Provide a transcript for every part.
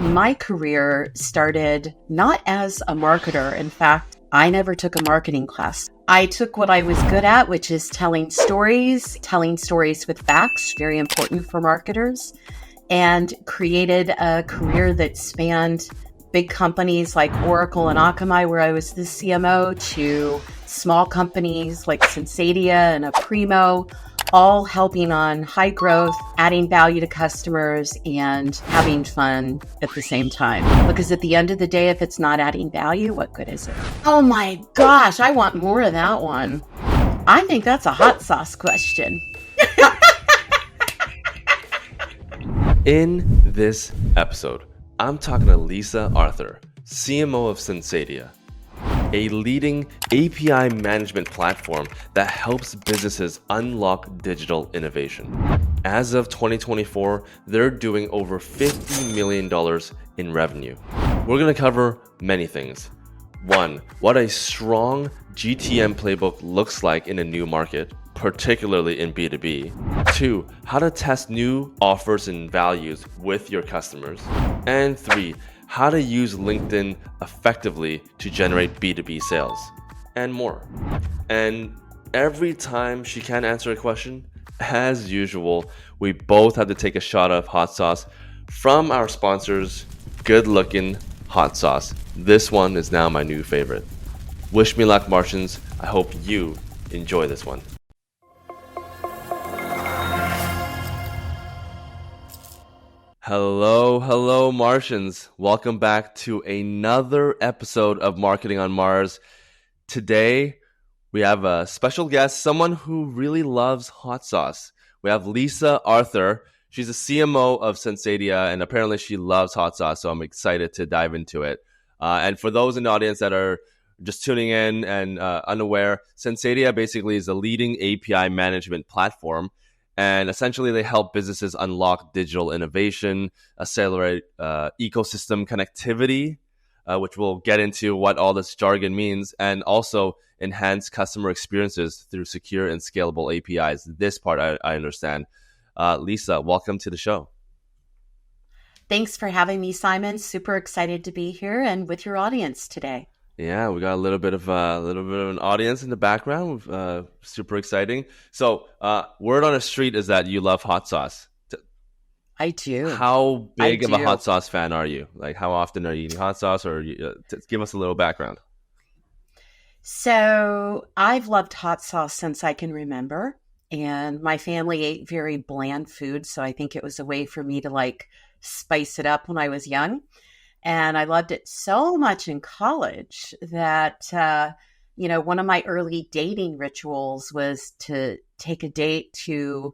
My career started not as a marketer. In fact, I never took a marketing class. I took what I was good at, which is telling stories with facts, very important for marketers, and created a career that spanned big companies like Oracle and Akamai, where I was the CMO, to small companies like Sensedia and Primo, all helping on high growth, adding value to customers, and having fun at the same time. Because at the end of the day, if it's not adding value, what good is it? Oh my gosh, I want more of that one. I think that's a hot sauce question. In this episode, I'm talking to Lisa Arthur, CMO of Sensedia, a leading API management platform that helps businesses unlock digital innovation. As of 2024, they're doing over $50 million in revenue. We're going to cover many things. One, what a strong GTM playbook looks like in a new market, particularly in B2B. Two, how to test new offers and values with your customers. And three, how to use LinkedIn effectively to generate B2B sales, and more. And every time she can't answer a question, as usual, we both have to take a shot of hot sauce from our sponsors, Good Looking Hot Sauce. This one is now my new favorite. Wish me luck, Martians. I hope you enjoy this one. Hello, Martians. Welcome back to another episode of Marketing on Mars. Today, we have a special guest, someone who really loves hot sauce. We have Lisa Arthur. She's a CMO of Sensedia, and apparently she loves hot sauce, so I'm excited to dive into it. And for those in the audience that are just tuning in and unaware, Sensedia basically is a leading API management platform. And essentially, they help businesses unlock digital innovation, accelerate ecosystem connectivity, which we'll get into what all this jargon means, and also enhance customer experiences through secure and scalable APIs. This part I understand. Lisa, welcome to the show. Thanks for having me, Simon. Super excited to be here and with your audience today. Yeah, we got a little bit of an audience in the background. Super exciting. So, word on the street is that you love hot sauce. I do. How big of a hot sauce fan are you? Like, how often are you eating hot sauce? Or give us a little background. So, I've loved hot sauce since I can remember, and my family ate very bland food, so I think it was a way for me to spice it up when I was young. And I loved it so much in college that, one of my early dating rituals was to take a date to,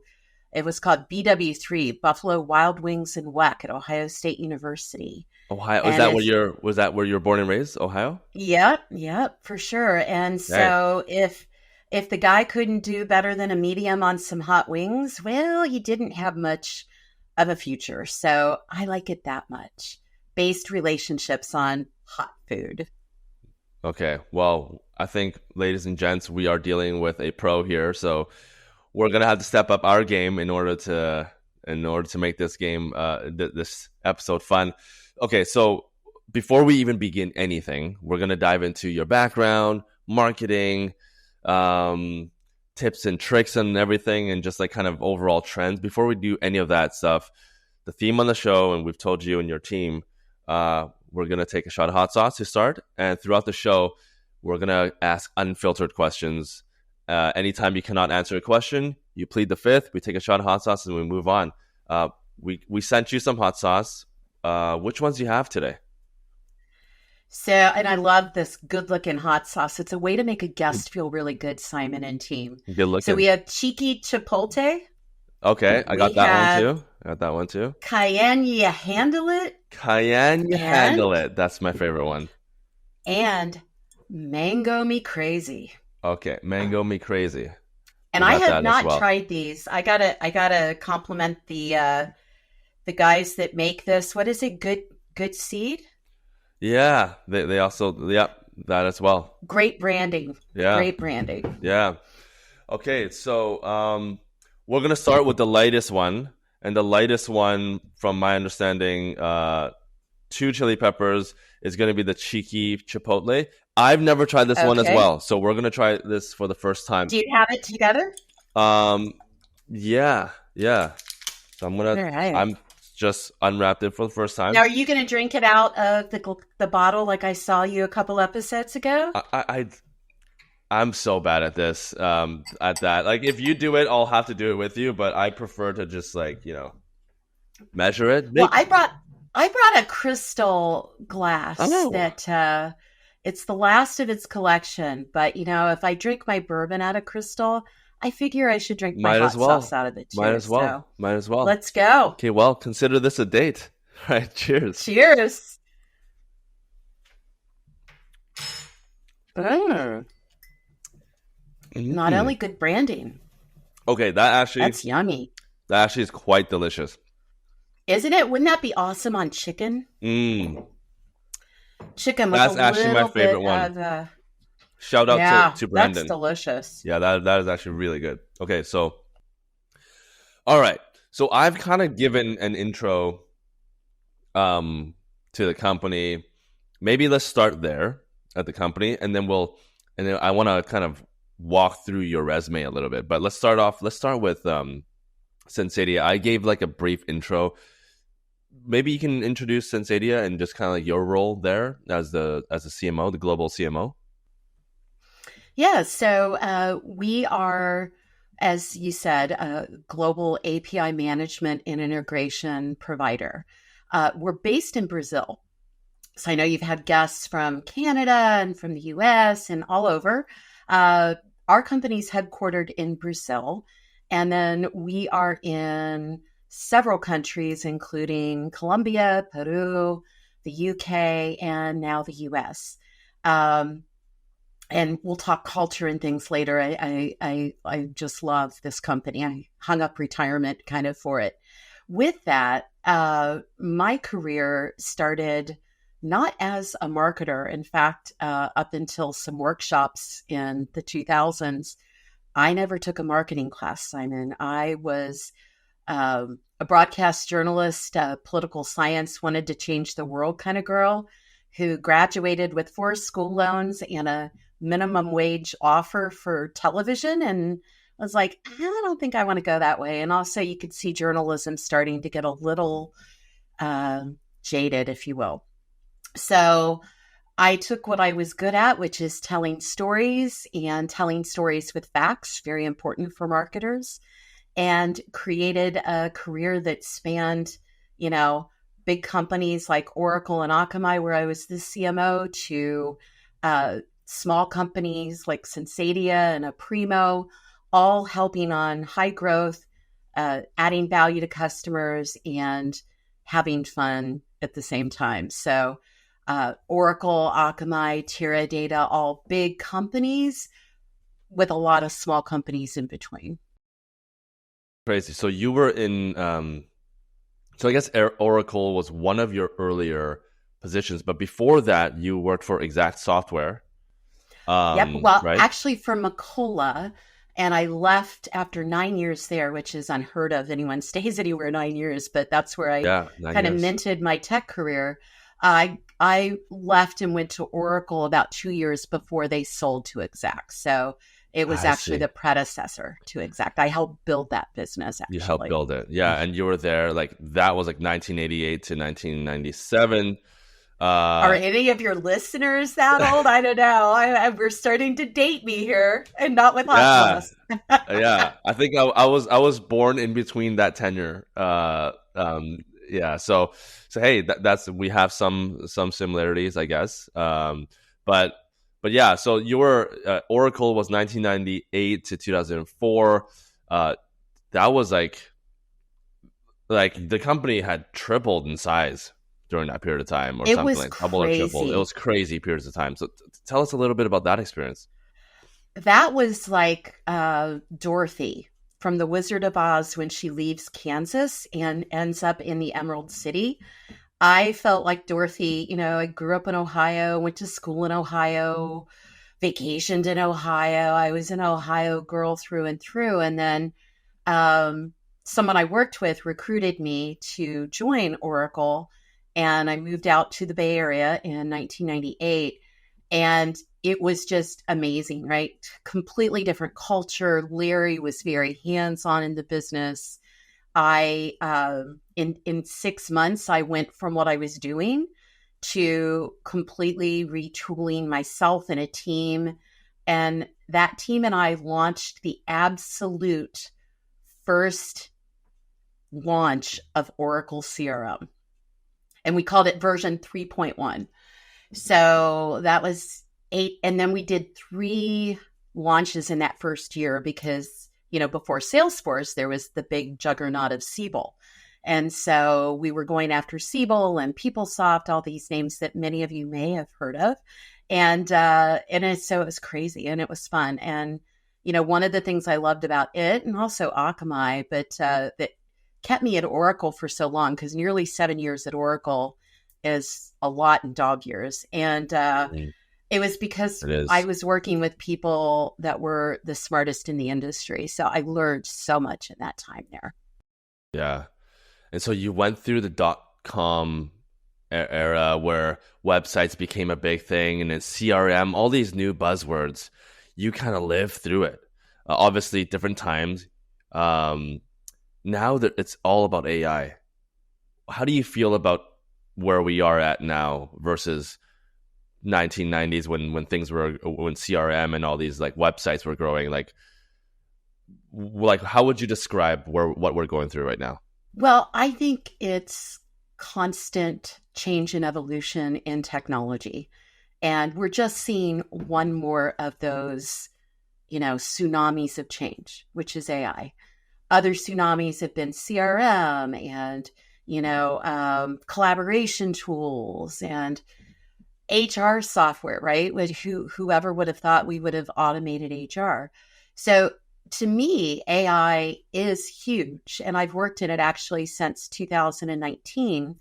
it was called BW3, Buffalo Wild Wings and Weck at Ohio State University. Ohio, was that where you were born and raised, Ohio? Yep, for sure. And so if the guy couldn't do better than a medium on some hot wings, well, he didn't have much of a future. So I like it that much. Based relationships on hot food. Okay, well, I think, ladies and gents, we are dealing with a pro here, so we're gonna have to step up our game in order to make this game, this episode fun. Okay, so before we even begin anything, we're gonna dive into your background, marketing, tips and tricks and everything, and just kind of overall trends. Before we do any of that stuff, the theme on the show, and we've told you and your team. We're going to take a shot of hot sauce to start. And throughout the show, we're going to ask unfiltered questions. Anytime you cannot answer a question, you plead the fifth. We take a shot of hot sauce and we move on. We sent you some hot sauce. Which ones do you have today? So, and I love this good looking hot sauce. It's a way to make a guest feel really good, Simon and team. Good looking. So we have cheeky chipotle. Okay, I got that one too. Cayenne, you handle it. Handle it. That's my favorite one. And mango me crazy. Okay, mango me crazy. And I have not tried these. I gotta compliment the guys that make this. What is it? Good Seed. Yeah, they also that as well. Great branding. Yeah, great branding. Yeah. Okay, so we're going to start with the lightest one. And the lightest one, from my understanding, 2 chili peppers is going to be the cheeky chipotle. I've never tried this one as Okay. well, so we're going to try this for the first time. Do you have it together? Um, yeah, yeah. So All right. I'm just unwrapped it for the first Now, time. are you going to drink it out of the bottle like I saw you a couple episodes ago? I I'm so bad at this. At that, like if you do it, I'll have to do it with you. But I prefer to just like measure it. Well, Make I brought a crystal glass oh, that it's the last of its collection. But if I drink my bourbon out of crystal, I figure I should drink my might as hot sauce well, out of it might too. as well, So might as well. let's go. Okay, well, consider this a date. Right? Cheers. Cheers. Mm. Not Mm. only good branding, Okay, that's yummy. that actually is quite delicious. Isn't it? Wouldn't that be awesome on chicken? Mm. Chicken with a That's actually my little favorite bit one. of, Shout out yeah, to that's Brandon. delicious. Yeah, that is actually really good. Okay, so all right. So I've kind of given an intro to the company. Maybe let's start there at the company and then I want to kind of walk through your resume a little bit. But let's start with Sensedia. I gave like a brief intro. Maybe you can introduce Sensedia and just kind of like your role there as a CMO, the global CMO. Yeah, so we are, as you said, a global API management and integration provider. We're based in Brazil. So I know you've had guests from Canada and from the U.S. and all over. Uh, our company's headquartered in Brazil, and then we are in several countries, including Colombia, Peru, the UK, and now the U.S. Um, and we'll talk culture and things later. I just love this company. I hung up retirement kind of for it. With that, my career started not as a marketer. In fact, up until some workshops in the 2000s, I never took a marketing class, Simon. I was a broadcast journalist, political science, wanted to change the world kind of girl who graduated with 4 school loans and a minimum wage offer for television. And I was like, I don't think I want to go that way. And also, you could see journalism starting to get a little uh, jaded, if you will. So I took what I was good at, which is telling stories and telling stories with facts, very important for marketers, and created a career that spanned, you know, big companies like Oracle and Akamai, where I was the CMO, to small companies like Sensedia and Aprimo, all helping on high growth, adding value to customers, and having fun at the same time. So, Oracle, Akamai, Teradata, all big companies with a lot of small companies in between. Crazy. So you were in so I guess Oracle was one of your earlier positions, but before that you worked for Exact Software. Yep. Well, Right? actually, from Macola, and I left after 9 years there, which is unheard of. Anyone stays anywhere 9 years, but that's where I Yeah, nine kind of years. minted my tech career. I left and went to Oracle about 2 years before they sold to Exact. So it was I actually see. the predecessor to Exact. I helped build that business, You helped actually. build it. Yeah, and you were there like that was like 1988 to 1997. Are Uh any of your listeners that old? I don't know. We're starting to date me here, and not with hot yeah, sauce. yeah. I think I was born in between that tenure. Yeah, so hey, that's we have some similarities, I guess. But yeah, so you were Oracle was 1998 to 2004. Uh, that was like the company had tripled in size during that period of time, or It something was like double or tripled. It crazy. was crazy periods of time. So tell us a little bit about that experience. That was like Dorothy from The Wizard of Oz when she leaves Kansas and ends up in the Emerald City. I felt like Dorothy. I grew up in Ohio, went to school in Ohio, vacationed in Ohio. I was an Ohio girl through and through. And then um, someone I worked with recruited me to join Oracle. and I moved out to the Bay Area in 1998. And it was just amazing, right? Completely different culture. Larry was very hands on in the business. In 6 months, I went from what I was doing to completely retooling myself and a team. And that team and I launched the absolute first launch of Oracle CRM. And we called it version 3.1. So that was 8. And then we did 3 launches in that first year because, before Salesforce, there was the big juggernaut of Siebel. And so we were going after Siebel and PeopleSoft, all these names that many of you may have heard of. And so it was crazy and it was fun. And, one of the things I loved about it, and also Akamai, but that kept me at Oracle for so long, because nearly 7 years at Oracle is a lot in dog years. And it was because I was working with people that were the smartest in the industry. So I learned so much in that time there. Yeah. And so you went through the .com era where websites became a big thing, and it's CRM, all these new buzzwords. You kind of lived through it. Obviously, different times. Now that it's all about AI, how do you feel about where we are at now versus 1990s when things were, when CRM and all these like websites were growing? Like how would you describe what we're going through right now? Well, I think it's constant change and evolution in technology. And we're just seeing one more of those, tsunamis of change, which is AI. Other tsunamis have been CRM and, collaboration tools and HR software, right? Whoever would have thought we would have automated HR. So to me, AI is huge. And I've worked in it actually since 2019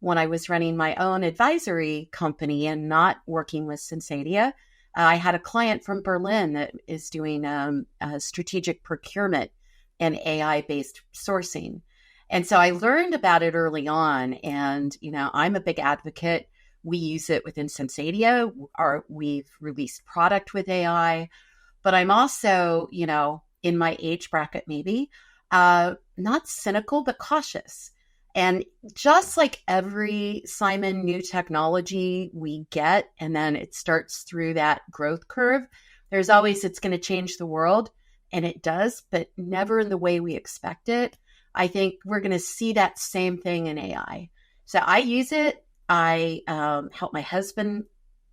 when I was running my own advisory company and not working with Sensedia. I had a client from Berlin that is doing strategic procurement and AI-based sourcing. And so I learned about it early on. And, I'm a big advocate. We use it within Sensedia. We've released product with AI. But I'm also, in my age bracket, maybe, not cynical, but cautious. And just like every, Simon, new technology we get, and then it starts through that growth curve, there's always, it's going to change the world. And it does, but never in the way we expect it. I think we're going to see that same thing in AI. So I use it. I help my husband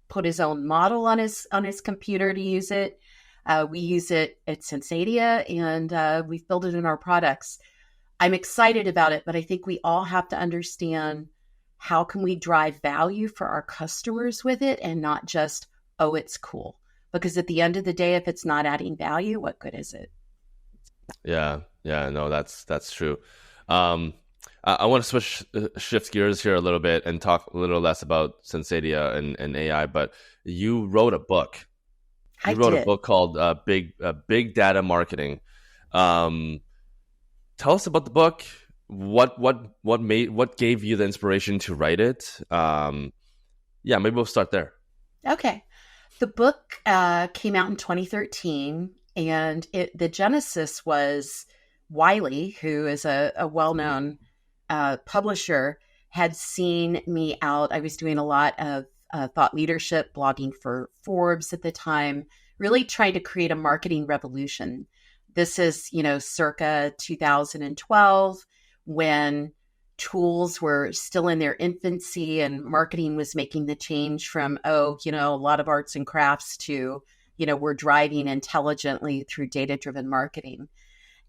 put his own model on his computer to use it. We use it at Sensedia, and we've built it in our products. I'm excited about it, but I think we all have to understand how can we drive value for our customers with it and not just, oh, it's cool. Because at the end of the day, if it's not adding value, what good is it? Yeah, no, that's true. I want to shift gears here a little bit and talk a little less about Sensedia and AI. But you wrote a book. You wrote a book called Big Data Marketing. Tell us about the book. What gave you the inspiration to write it? Maybe we'll start there. Okay. The book came out in 2013, and the genesis was Wiley, who is a well-known publisher, had seen me out. I was doing a lot of thought leadership, blogging for Forbes at the time, really trying to create a marketing revolution. This is, circa 2012, when tools were still in their infancy and marketing was making the change from, a lot of arts and crafts to, we're driving intelligently through data-driven marketing.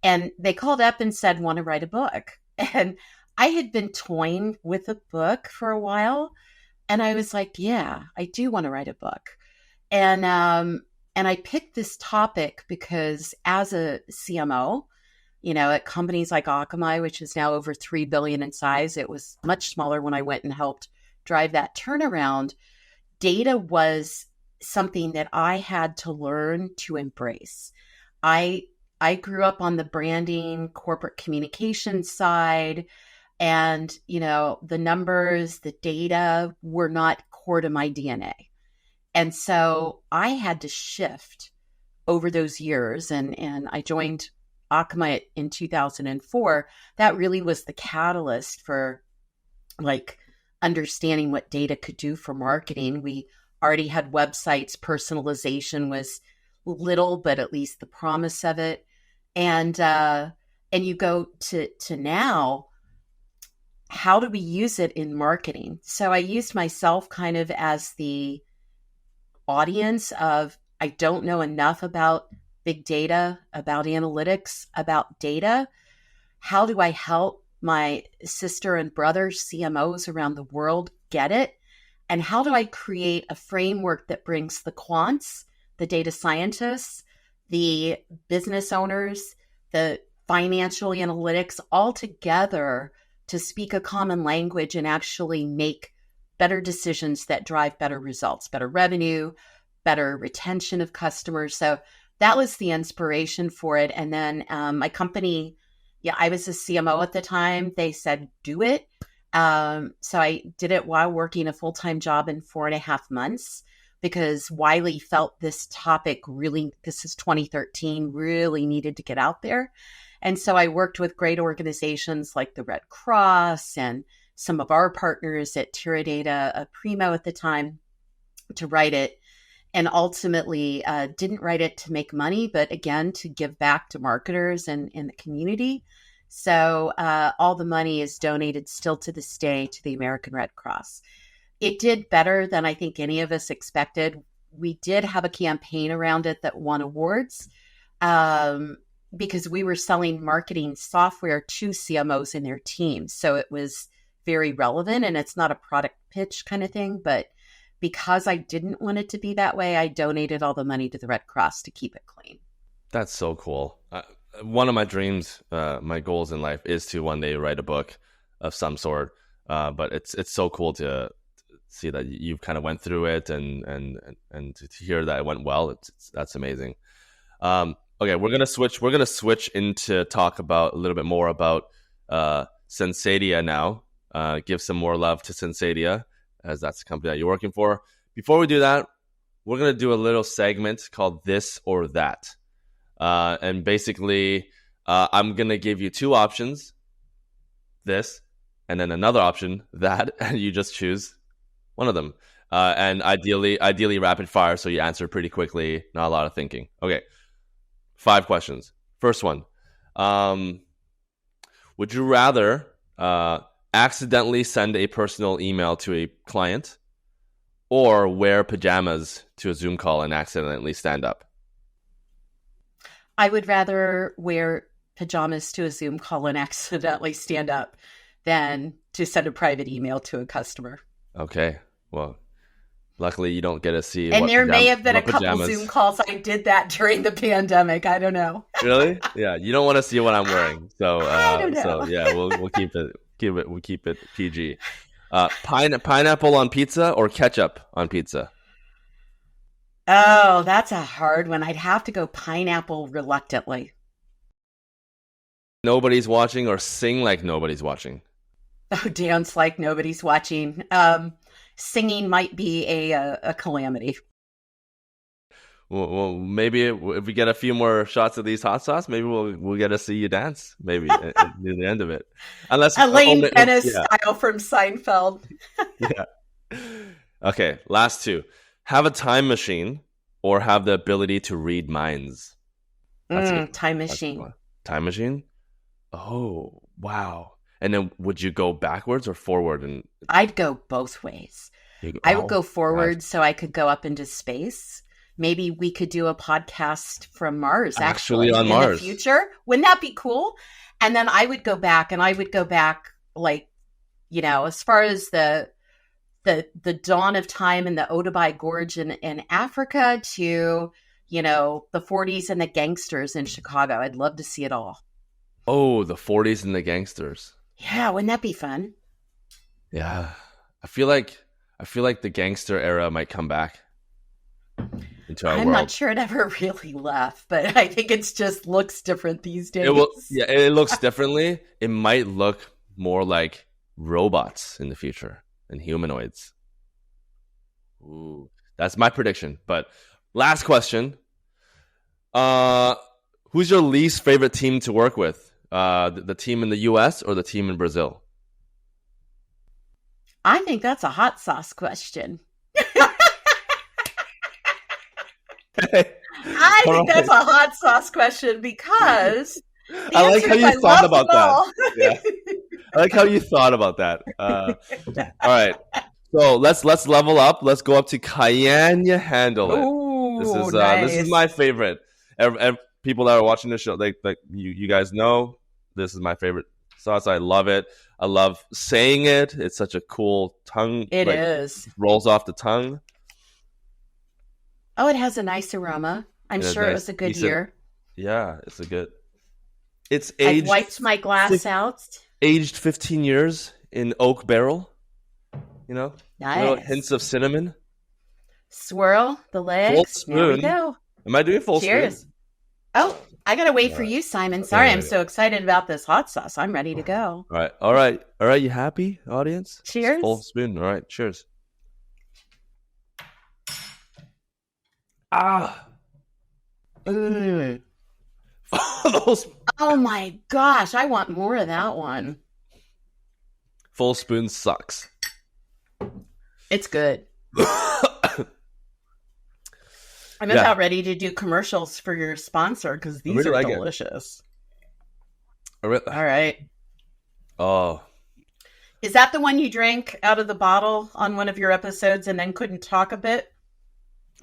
And they called up and said, want to write a book. And I had been toying with a book for a while. And I was like, yeah, I do want to write a book. And I picked this topic because as a CMO, at companies like Akamai, which is now over 3 billion in size, it was much smaller when I went and helped drive that turnaround. Data was something that I had to learn to embrace. I grew up on the branding, corporate communication side. And, the numbers, the data were not core to my DNA. And so I had to shift over those years. And I joined Akamai in 2004. That really was the catalyst for like understanding what data could do for marketing. We already had websites. Personalization was little, but at least the promise of it. And you go to now, how do we use it in marketing? So I used myself kind of as the audience of, I don't know enough about big data, about analytics, about data. How do I help my sister and brother CMOs around the world get it? And how do I create a framework that brings the quants, the data scientists, the business owners, the financial analytics all together to speak a common language and actually make better decisions that drive better results, better revenue, better retention of customers? So that was the inspiration for it. And then my company, I was a CMO at the time. They said, do it. So I did it while working a full-time job in 4.5 months because Wiley felt this topic really, this is 2013, really needed to get out there. And so I worked with great organizations like the Red Cross and some of our partners at Teradata, Primo at the time, to write it. And ultimately didn't write it to make money, but again, to give back to marketers and the community. So all the money is donated still to this day to the American Red Cross. It did better than I think any of us expected. We did have a campaign around it that won awards because we were selling marketing software to CMOs and their teams. So it was very relevant, and it's not a product pitch kind of thing, but because I didn't want it to be that way, I donated all the money to the Red Cross to keep it clean. That's so cool. One of my dreams, my goals in life is to one day write a book of some sort. But it's so cool to see that you've kind of went through it and to hear that it went well. That's amazing. Okay, we're gonna switch into talk about a little bit more about Sensedia now. Give some more love to Sensedia, as that's the company that you're working for. Before we do that, we're going to do a little segment called This or That. And basically, I'm going to give you two options, this, and then another option, that, and you just choose one of them. And ideally rapid fire, so you answer pretty quickly, not a lot of thinking. Okay, 5 questions. First one, would you rather accidentally send a personal email to a client or wear pajamas to a Zoom call and accidentally stand up? I would rather wear pajamas to a Zoom call and accidentally stand up than to send a private email to a customer. Okay. Well, luckily you don't get to see. And there may have been a couple Zoom calls I did that during the pandemic. I don't know. Really? Yeah. You don't want to see what I'm wearing. So, I don't know. So yeah, we'll keep it. We'll keep it PG. Pineapple on pizza or ketchup on pizza? Oh, that's a hard one. I'd have to go pineapple reluctantly. Nobody's watching or sing like nobody's watching? Oh, dance like nobody's watching. Singing might be a calamity. Well, maybe if we get a few more shots of these hot sauce, maybe we'll get to see you dance. Maybe near the end of it, unless Elaine Dennis style from Seinfeld. Yeah. Okay, last 2. Have a time machine or have the ability to read minds? Time machine. Time machine. Oh wow! And then would you go backwards or forward? And I'd go both ways. I would go forward so I could go up into space. Maybe we could do a podcast from Mars, actually on in Mars. The future. Wouldn't that be cool? And then I would go back, like, as far as the dawn of time in the Odabai Gorge in Africa to, the 40s and the gangsters in Chicago. I'd love to see it all. Oh, the 40s and the gangsters. Yeah, wouldn't that be fun? Yeah. I feel like the gangster era might come back into our world. I'm not sure it ever really left, but I think it's just looks different these days. It looks differently. It might look more like robots in the future and humanoids. Ooh, that's my prediction. But last question. Who's your least favorite team to work with? The team in the U.S. or the team in Brazil? I think that's a hot sauce question. I All think that's right. a hot sauce question because the I like answer how is you I thought love them about that. all. Yeah, I like how you thought about that. All right. So let's level up. Let's go up to Cayenne. You handle it. Ooh, This is nice. my favorite. People that are watching the show, like you guys know, this is my favorite sauce. I love it. I love saying it. It's such a cool tongue, It like is. rolls off the tongue. Oh, it has a nice aroma. I'm It has sure it nice, was a good decent. year. Yeah, it's a good. It's I've wiped my glass fif- out. aged 15 years in oak barrel. You know, little hints Nice. of cinnamon. Swirl the Full legs. There we spoon. go. Am I doing full spoon? Cheers. Oh, I gotta wait All for right. you, Simon. Yeah, Sorry, yeah, I'm yeah. so excited about this hot sauce. I'm ready to go. All right. All right. All right. You happy, audience? It's full Cheers. spoon. All right. Cheers. Ah. Mm. Those Oh my gosh, I want more of that one. full spoon sucks. It's good. I'm Yeah, about ready to do commercials for your sponsor because I these really are like it. delicious. I re- All right. oh, Is that the one you drank out of the bottle on one of your episodes and then couldn't talk a bit?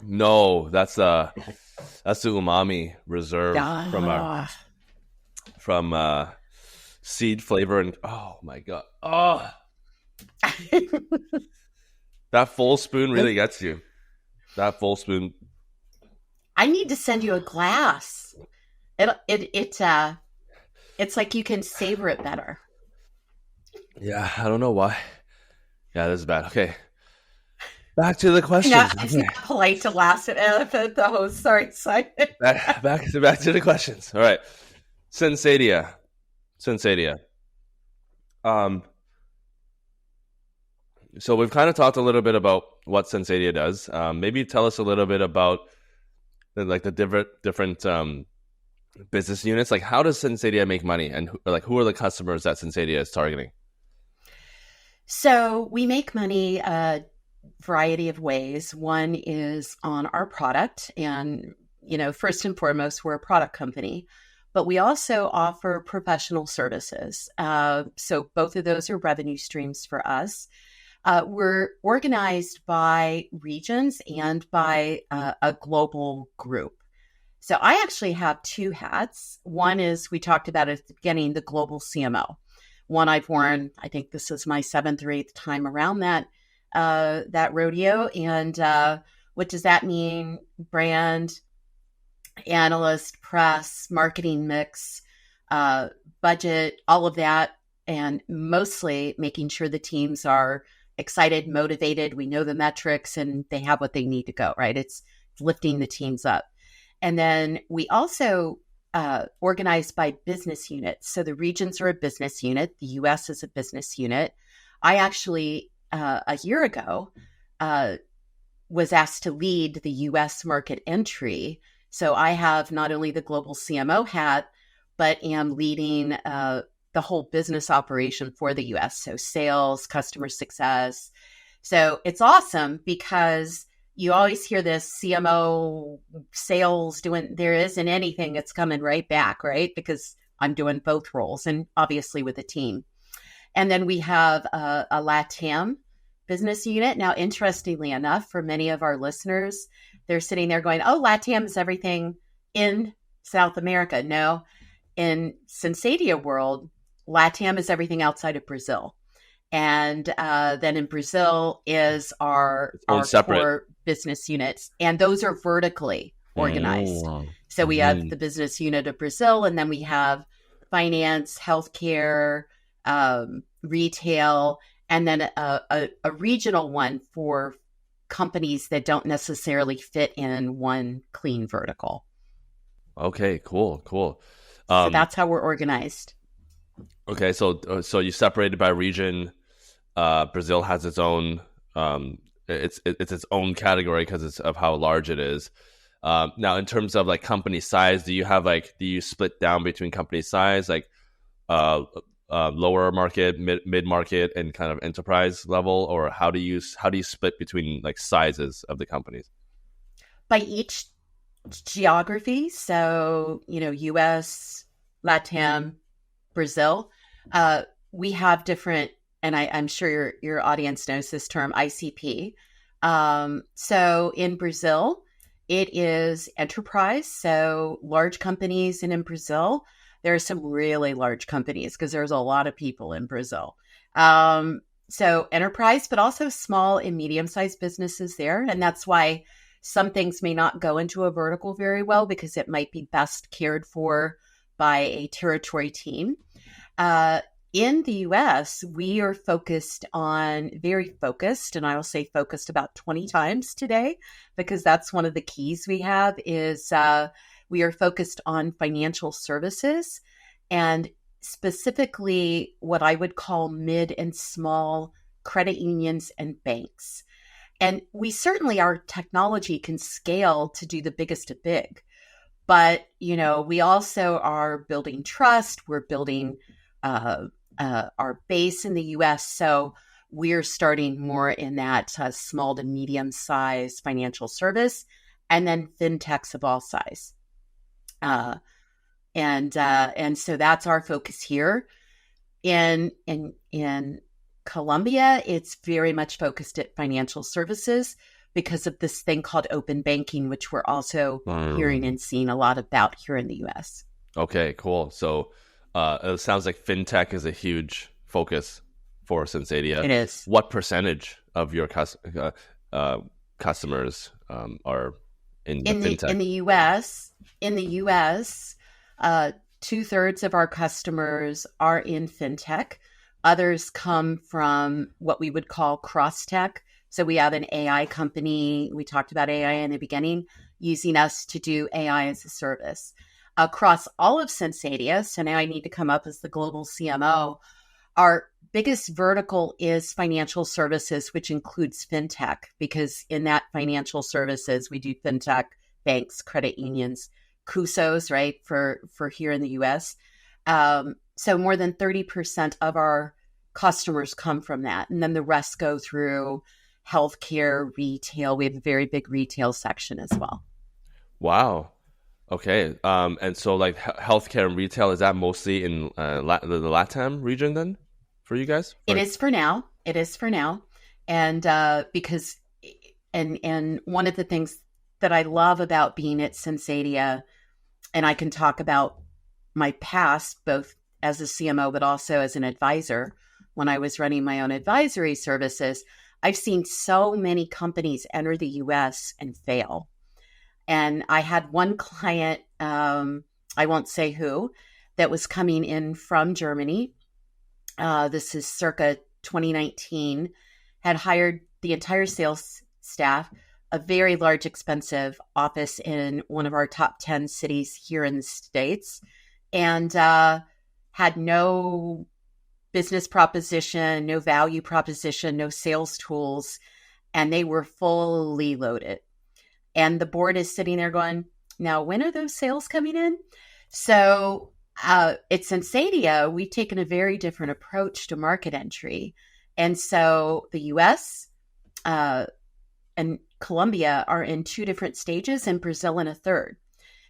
no, that's the umami reserve Ah. from seed flavor and oh my god. Oh, that full spoon really gets you. That full spoon. I need to send you a glass. It's like you can savor it better. Yeah, I don't know why. Yeah, this is bad. Okay. Back to the questions. It's Okay. not polite to laugh at the host. Sorry, Simon. Back to the questions. All right. Sensedia. Um, so we've kind of talked a little bit about what Sensedia does. Maybe tell us a little bit about the different business units. Like, how does Sensedia make money, and who are the customers that Sensedia is targeting? So we make money a variety of ways. One is on our product, and first and foremost, we're a product company, but we also offer professional services. So both of those are revenue streams for us. We're organized by regions and by a global group. So I actually have two hats. One is, we talked about at the beginning, the global CMO. One I've worn, I think this is my 7th or 8th time around that rodeo. And what does that mean? Brand, analyst, press, marketing mix, budget, all of that. And mostly making sure the teams are excited, motivated. We know the metrics and they have what they need to go, right? It's lifting the teams up. And then we also organize by business units. So the regions are a business unit. The U.S. is a business unit. I actually, a year ago, was asked to lead the U.S. market entry. So I have not only the global CMO hat, but am leading the whole business operation for the U.S. So sales, customer success. So it's awesome because you always hear this CMO sales doing, there isn't anything that's coming right back, right? Because I'm doing both roles and obviously with a team. And then we have a LATAM business unit. Now, interestingly enough, for many of our listeners, they're sitting there going, oh, LATAM is everything in South America. No, in Sensedia world, LATAM is everything outside of Brazil. And then in Brazil is our Separate core business units. And those are vertically organized. So we have the business unit of Brazil, and then we have finance, healthcare, retail, and then a regional one for companies that don't necessarily fit in one clean vertical. Okay, cool. So that's how we're organized. Okay, so you separated by region. Brazil has its own it's its own category because it's of how large it is. Now, in terms of like company size, do you split down between company size, like uh, lower market, mid market, and kind of enterprise level, or how do you split between like sizes of the companies? By each geography, so, US, LATAM, Brazil, uh, we have different, and I'm sure your audience knows this term, ICP. So in Brazil, it is enterprise, so large companies, and in Brazil, there are some really large companies because there's a lot of people in Brazil. Um, so enterprise, but also small and medium-sized businesses there, and that's why some things may not go into a vertical very well because it might be best cared for by a territory team. Uh, in the US, we are very focused, and I will say focused about 20 times today, because that's one of the keys we have is we are focused on financial services and specifically what I would call mid and small credit unions and banks. And we certainly, our technology can scale to do the biggest of big. But, we also are building trust. We're building uh, our base in the US. So we're starting more in that small to medium size financial service and then fintechs of all size. Uh, and so that's our focus here. In Colombia, it's very much focused at financial services because of this thing called open banking, which we're also hearing and seeing a lot about here in the US. Okay, cool. So it sounds like fintech is a huge focus for Sensedia. It is. What percentage of your customers are in the fintech? In the US, uh, 2/3 of our customers are in fintech. Others come from what we would call cross tech. So we have an AI company. We talked about AI in the beginning, using us to do AI as a service across all of Sensedia. So now I need to come up as the global CMO. Our biggest vertical is financial services, which includes fintech, because in that financial services, we do fintech, banks, credit unions, CUSOs, right, for here in the US. So more than 30% of our customers come from that. And then the rest go through healthcare, retail. We have a very big retail section as well. Wow. Okay. And so like healthcare and retail, is that mostly in the LATAM region then for you guys? It is for now. It is for now. And because and one of the things that I love about being at Sensedia, and I can talk about my past, both as a CMO, but also as an advisor, when I was running my own advisory services, I've seen so many companies enter the US and fail. And I had one client, I won't say who, that was coming in from Germany. This is circa 2019, had hired the entire sales staff, a very large, expensive office in one of our top 10 cities here in the States, and had no business proposition, no value proposition, no sales tools, and they were fully loaded. And the board is sitting there going, now, when are those sales coming in? So at Sensedia, we've taken a very different approach to market entry. And so the US and Colombia are in two different stages, and Brazil in a third.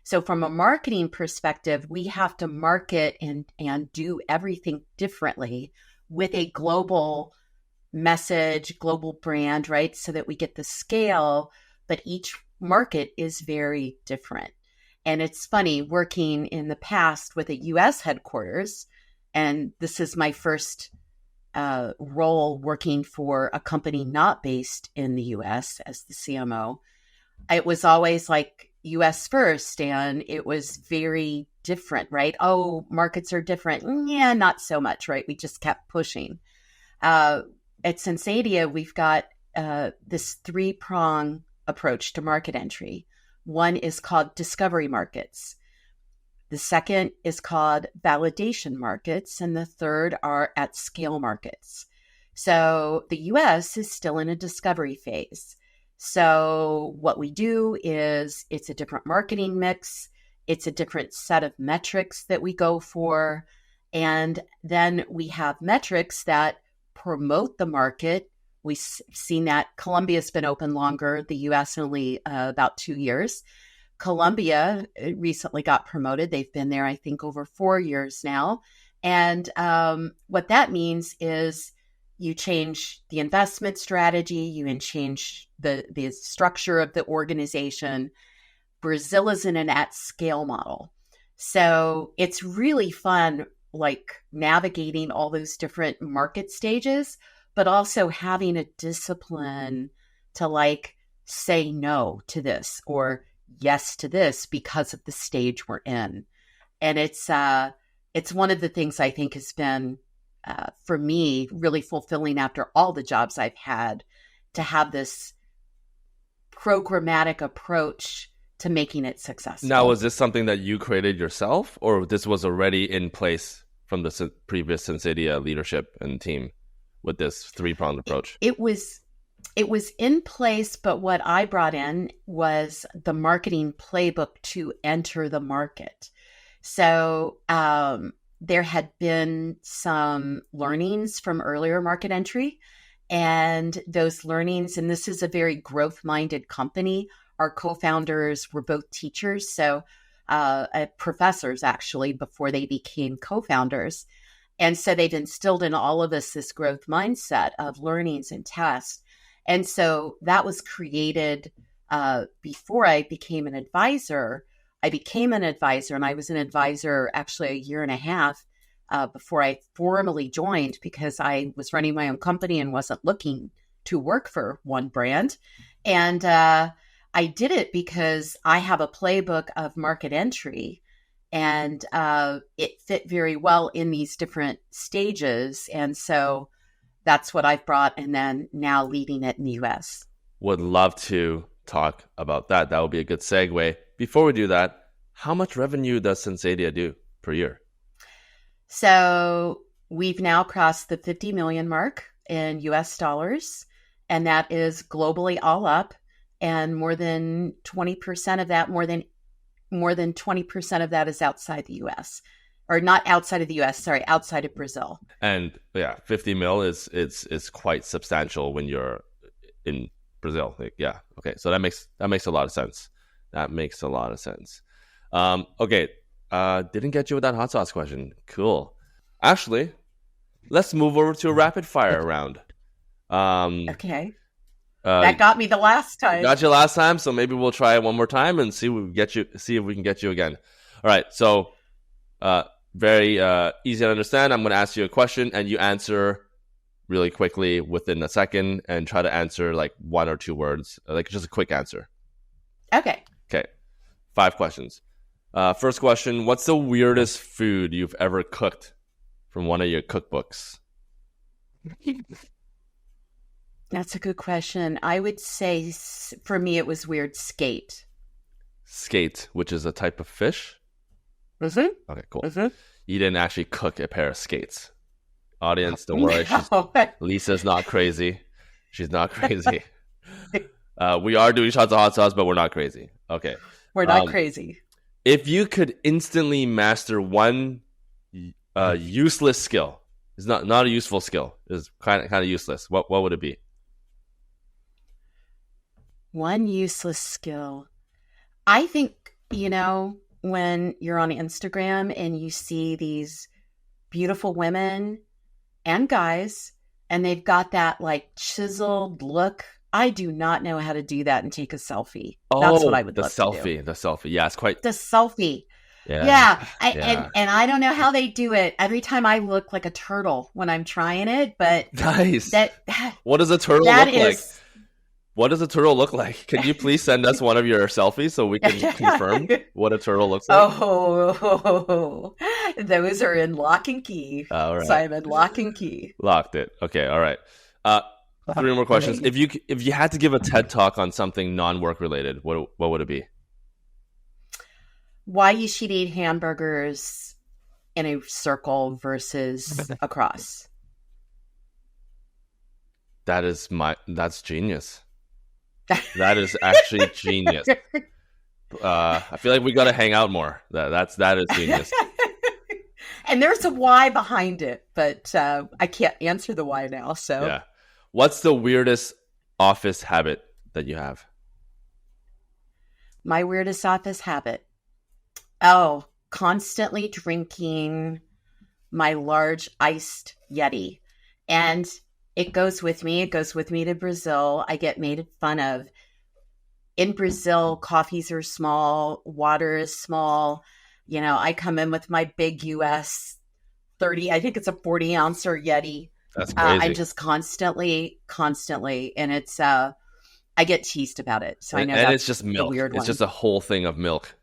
So from a marketing perspective, we have to market and do everything differently with a global message, global brand, right? So that we get the scale, but each market is very different. And it's funny working in the past with a US headquarters, and this is my first role working for a company not based in the US as the CMO. It was always like US first, and it was very different, right? Oh, markets are different. Yeah, not so much, right? We just kept pushing. At Sensedia, we've got this three-prong approach to market entry. One is called discovery markets. The second is called validation markets, and the third are at scale markets. So the US is still in a discovery phase. So what we do is it's a different marketing mix, it's a different set of metrics that we go for. And then we have metrics that promote the market. We've seen that Colombia's been open longer, the US only about 2 years. Colombia recently got promoted. They've been there, I think, over 4 years now. And what that means is you change the investment strategy, you change the structure of the organization. Brazil is in an at scale model. So it's really fun, like navigating all those different market stages, but also having a discipline to like say no to this or yes to this because of the stage we're in. And it's one of the things I think has been for me really fulfilling after all the jobs I've had, to have this programmatic approach to making it successful. Now, was this something that you created yourself, or this was already in place from the previous Sensedia leadership and team with this three-pronged approach? It was in place, but what I brought in was the marketing playbook to enter the market. So there had been some learnings from earlier market entry, and those learnings, and this is a very growth-minded company. Our co-founders were both teachers, so professors actually, before they became co-founders. And so they'd instilled in all of us this growth mindset of learnings and tests. And so that was created before I became an advisor. I became an advisor, and I was an advisor actually 1.5 years before I formally joined, because I was running my own company and wasn't looking to work for one brand. And I did it because I have a playbook of market entry, and it fit very well in these different stages. And so that's what I've brought, and then now leading it in the US. Would love to talk about that. That would be a good segue. Before we do that, how much revenue does Sensedia do per year? So we've now crossed the 50 million mark in US dollars, and that is globally all up. And more than 20% of that, more than 20% of that is outside the US. Or not outside of the US, sorry, outside of Brazil. And yeah, 50 mil is quite substantial when you're in Brazil. Yeah. Okay. So that makes a lot of sense. That makes a lot of sense. Okay. Didn't get you with that hot sauce question. Cool. Actually, let's move over to a rapid fire round. Okay. That got me the last time. Got you last time, so maybe we'll try it one more time and see if we can get you again. All right. So very easy to understand. I'm going to ask you a question, and you answer really quickly within a second, and try to answer like 1 or 2 words, like just a quick answer. Okay. 5 questions. First question: what's the weirdest food you've ever cooked from one of your cookbooks? That's a good question. I would say for me it was weird skate. Skate, which is a type of fish? Is it? Okay, cool. Is it? You didn't actually cook a pair of skates. Audience, don't worry. No. Lisa's not crazy. She's not crazy. We are doing shots of hot sauce, but we're not crazy. Okay. We're not crazy. If you could instantly master one useless skill, it's not a useful skill, it's kind of useless, what would it be? One useless skill. I think, when you're on Instagram and you see these beautiful women and guys, and they've got that like chiseled look, I do not know how to do that and take a selfie. That's what I would love to do. The selfie. Yeah, it's quite... The selfie. Yeah. And I don't know how they do it. Every time I look like a turtle when I'm trying it, but... Nice. What does a turtle look like? What does a turtle look like? Can you please send us one of your selfies so we can confirm what a turtle looks like? Oh, those are in lock and key. All right. Simon, lock and key. Locked it. Okay, all right. 3 more questions. If you had to give a TED talk on something non-work related, what would it be? Why you should eat hamburgers in a circle versus across. That's genius. That is actually genius. I feel like we got to hang out more. That is genius. And there's a why behind it, but I can't answer the why now. So, Yeah. What's the weirdest office habit that you have? my weirdest office habit. Oh, constantly drinking my large iced Yeti. And it goes with me. It goes with me to Brazil. I get made fun of. In Brazil, coffees are small, water is small. You know, I come in with my big U.S. 30, I think it's a 40-ouncer Yeti. That's I'm crazy. just constantly, and it's, I get teased about it. So I know And it's that's just the milk. weird It's one. just a whole thing of milk.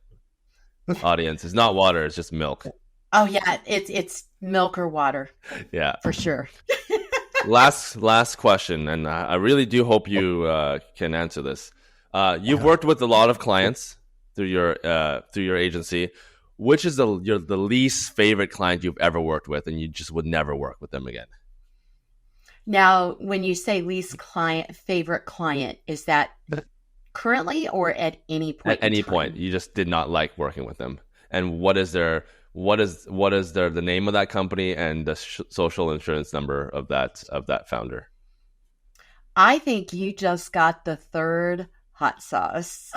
Audience, it's not water. It's just milk. Oh yeah, it's milk or water Yeah. for sure. Last question, and I really do hope you can answer this. You've worked with a lot of clients through your agency. Which is the least favorite client you've ever worked with, and you just would never work with them again? Now, when you say favorite client, is that currently or at any point At any in time? point, you just did not like working with them. And what is the name of that company and the social insurance number of that founder? I think you just got the third hot sauce.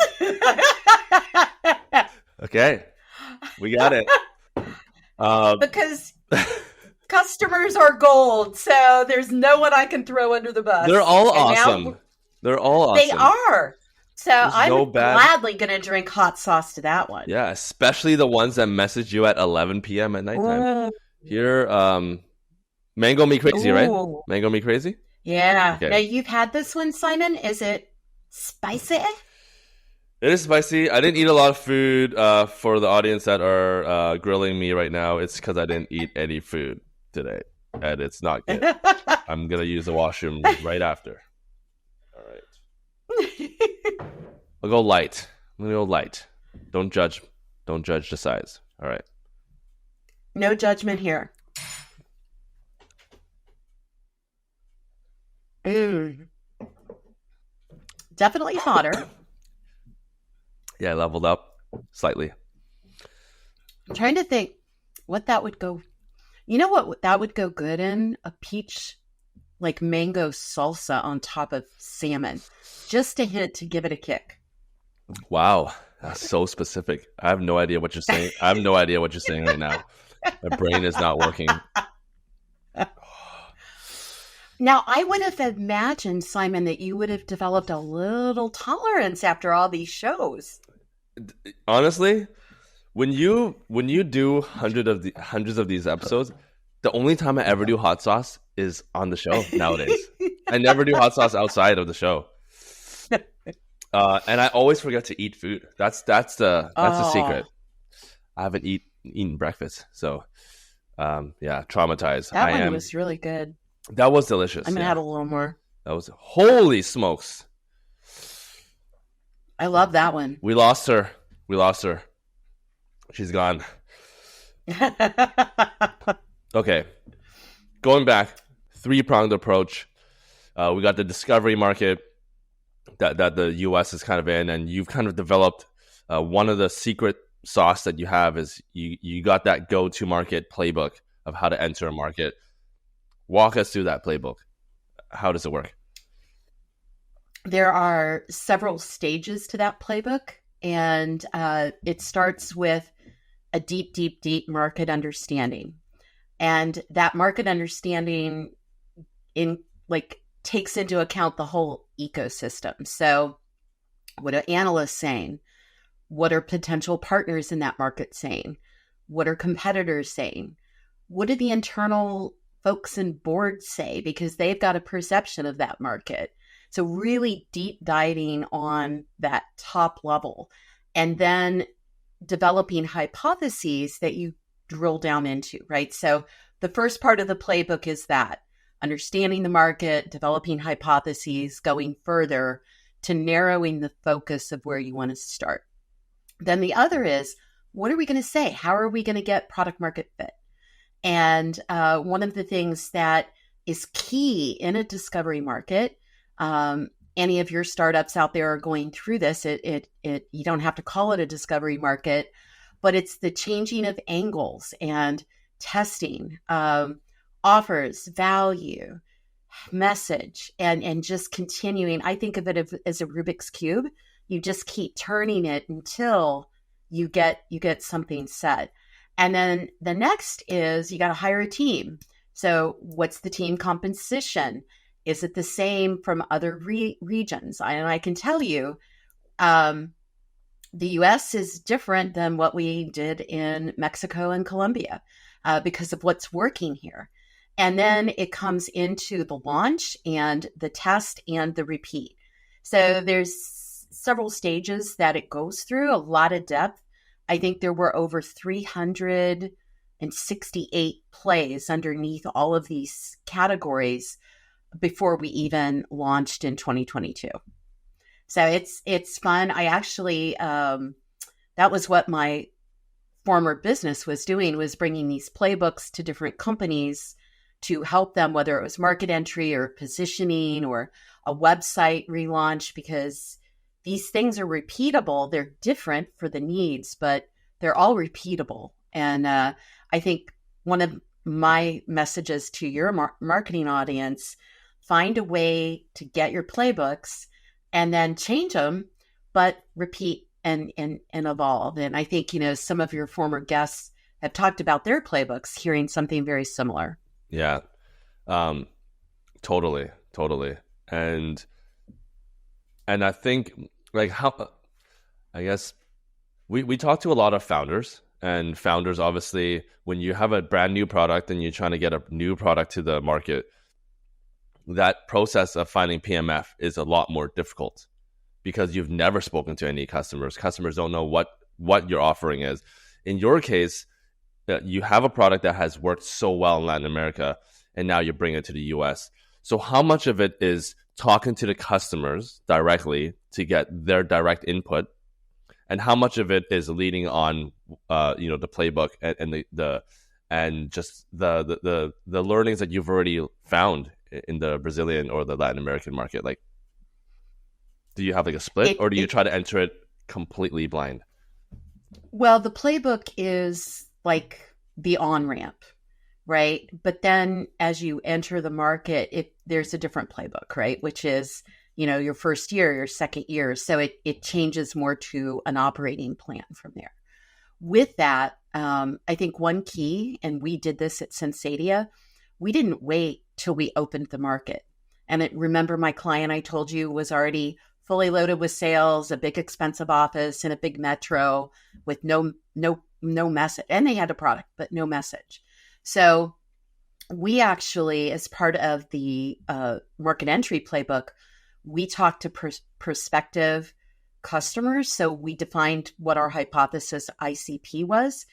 Okay, we got it. Because customers are gold, so there's no one I can throw under the bus. They're all And awesome. now They're all they awesome. are. So There's I'm no bad. gladly going to drink hot sauce to that one. Yeah, especially the ones that message you at 11 p.m. at nighttime. Ooh. Here, Mango Me Crazy, right? Ooh. Mango Me Crazy? Yeah. Okay. Now you've had this one, Simon. Is it spicy? It is spicy. I didn't eat a lot of food. For the audience that are grilling me right now, it's because I didn't eat any food today, and it's not good. I'm gonna use the washroom right after. All right. I'll go light. I'm gonna go light. Don't judge. Don't judge the size. All right. No judgment here. Definitely hotter. Yeah, I leveled up slightly. I'm trying to think what that would go. You know what that would go good in? A peach, like mango salsa on top of salmon. Just a hint to give it a kick. Wow, that's so specific. I have no idea what you're saying. I have no idea what you're saying right now. My brain is not working. Now, I would have imagined, Simon, that you would have developed a little tolerance after all these shows. Honestly, when you do hundreds of these episodes, the only time I ever do hot sauce is on the show nowadays. I never do hot sauce outside of the show. And I always forget to eat food. That's the secret. I haven't eaten breakfast, so yeah, traumatized. That one was really good. That was delicious. I'm gonna add a little more. That was holy smokes. I love that one. We lost her. She's gone. Okay, going back, 3-pronged approach. We got the discovery market that the U.S. is kind of in, and you've kind of developed one of the secret sauce that you have is you got that go-to market playbook of how to enter a market. Walk us through that playbook. How does it work? There are several stages to that playbook, and it starts with a deep market understanding. And that market understanding takes into account the whole ecosystem. So what are analysts saying? What are potential partners in that market saying? What are competitors saying? What do the internal folks in boards say? Because they've got a perception of that market. So really deep diving on that top level, and then developing hypotheses that you drill down into, right? So the first part of the playbook is that understanding the market, developing hypotheses, going further to narrowing the focus of where you want to start. Then the other is, what are we going to say? How are we going to get product market fit? And one of the things that is key in a discovery market, any of your startups out there are going through this. You don't have to call it a discovery market, but it's the changing of angles and testing, offers, value, message, and just continuing. I think of it as a Rubik's Cube. You just keep turning it until you get something set. And then the next is you got to hire a team. So what's the team composition? Is it the same from other regions? And I can tell you, the U.S. is different than what we did in Mexico and Colombia because of what's working here. And then it comes into the launch and the test and the repeat. So there's several stages that it goes through, a lot of depth. I think there were over 368 plays underneath all of these categories before we even launched in 2022. So it's fun. I actually, that was what my former business was doing, was bringing these playbooks to different companies to help them, whether it was market entry or positioning or a website relaunch, because these things are repeatable. They're different for the needs, but they're all repeatable. And I think one of my messages to your marketing audience, find a way to get your playbooks and then change them, but repeat and evolve. And I think, some of your former guests have talked about their playbooks, hearing something very similar. Yeah, totally. And I think I guess we talk to a lot of founders, and founders, obviously, when you have a brand new product and you're trying to get a new product to the market, that process of finding PMF is a lot more difficult because you've never spoken to any customers. Customers don't know what your offering is. In your case, you have a product that has worked so well in Latin America, and now you bring it to the US. So how much of it is talking to the customers directly to get their direct input, and how much of it is leading on the playbook and just the learnings that you've already found in the Brazilian or the Latin American market? Like, do you have like a split, or do you try to enter it completely blind? Well, the playbook is like the on-ramp, right? But then as you enter the market, there's a different playbook, right? Which is, your first year, your second year. So it changes more to an operating plan from there. With that, I think one key, and we did this at Sensedia, we didn't wait till we opened the market. And remember, my client I told you was already fully loaded with sales, a big expensive office in a big metro with no message. And they had a product, but no message. So we actually, as part of the market entry playbook, we talked to prospective customers. So we defined what our hypothesis ICP was.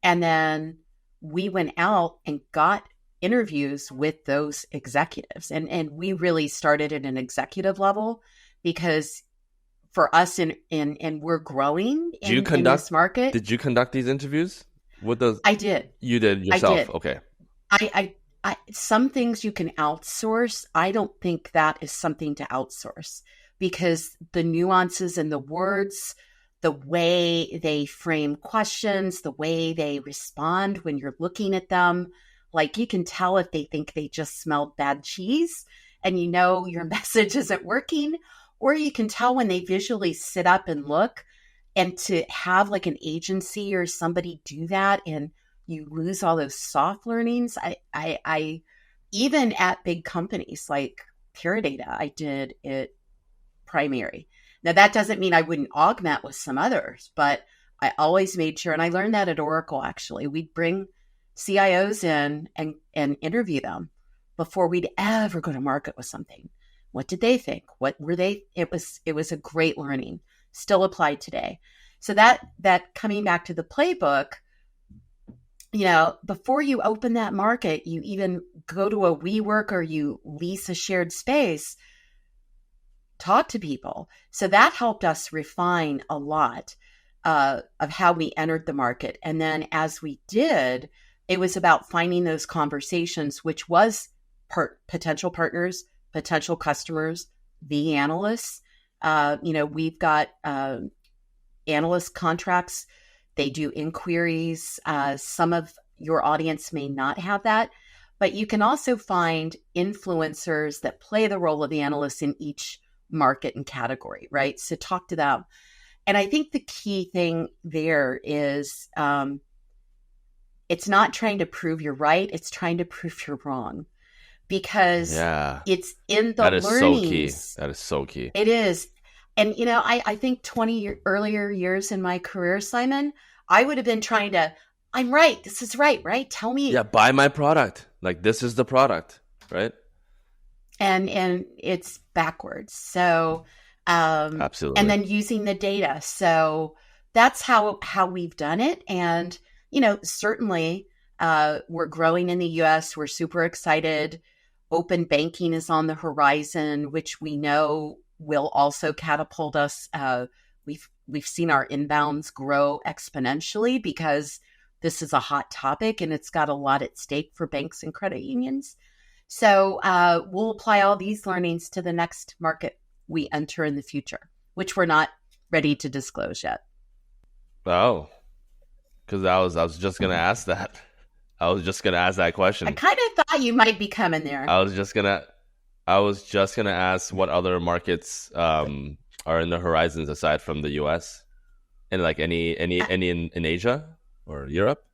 And then we went out and got interviews with those executives. And we really started at an executive level, because for us and we're growing in this market. Did you conduct these interviews with those? I did. You did yourself? I did. Okay. I some things you can outsource. I don't think that is something to outsource, because the nuances and the words, the way they frame questions, the way they respond when you're looking at them, like you can tell if they think they just smelled bad cheese and your message isn't working, or you can tell when they visually sit up and look. And to have like an agency or somebody do that, and you lose all those soft learnings. I even at big companies like Teradata, I did it primary. Now that doesn't mean I wouldn't augment with some others, but I always made sure, and I learned that at Oracle actually, we'd bring CIOs in and interview them before we'd ever go to market with something. What did they think? What were they? It was a great learning, still applied today. So that coming back to the playbook, before you open that market, you even go to a WeWork or you lease a shared space, talk to people. So that helped us refine a lot. of how we entered the market. And then as we did, it was about finding those conversations, which was potential partners, potential customers, the analysts. We've got analyst contracts. They do inquiries. Some of your audience may not have that, but you can also find influencers that play the role of the analyst in each market and category, right? So talk to them. And I think the key thing there is it's not trying to prove you're right. It's trying to prove you're wrong, because Yeah, it's in the that is so key. learnings. That is so key. It is. And, I think earlier years in my career, Simon, I would have been trying to, I'm right. This is right, right? Tell me. Yeah, buy my product. Like, this is the product, right? And it's backwards. So, and Absolutely. then using the data. So that's how we've done it. And, certainly we're growing in the U.S. We're super excited. Open banking is on the horizon, which we know will also catapult us. We've seen our inbounds grow exponentially because this is a hot topic and it's got a lot at stake for banks and credit unions. So we'll apply all these learnings to the next market we enter in the future, which we're not ready to disclose yet. Oh, because I was just gonna ask that. I was just gonna ask that I question. kind of thought you might be coming there. I was just gonna ask what other markets are in the horizons aside from the U.S. and like any in Asia or Europe.